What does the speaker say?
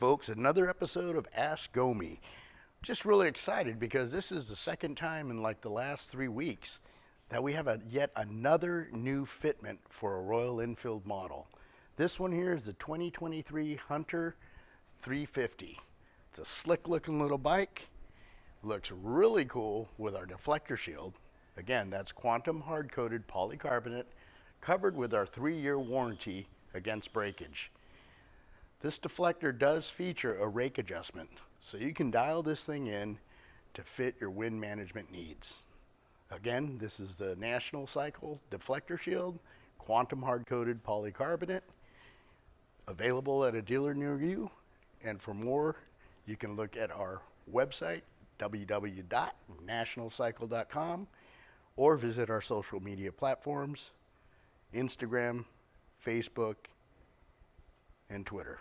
folks, another episode of Ask Gomey. Just really excited because this is the second time in like the last 3 weeks that we have yet another new fitment for a Royal Enfield model. This one here is the 2023 Hunter 350. It's a slick looking little bike. Looks really cool with our deflector shield. Again, that's quantum hard-coated polycarbonate covered with our 3-year warranty against breakage. This deflector does feature a rake adjustment, so you can dial this thing in to fit your wind management needs. Again, this is the National Cycle Deflector Shield, quantum hard-coated polycarbonate, available at a dealer near you. And for more, you can look at our website, www.nationalcycle.com, or visit our social media platforms, Instagram, Facebook, and Twitter.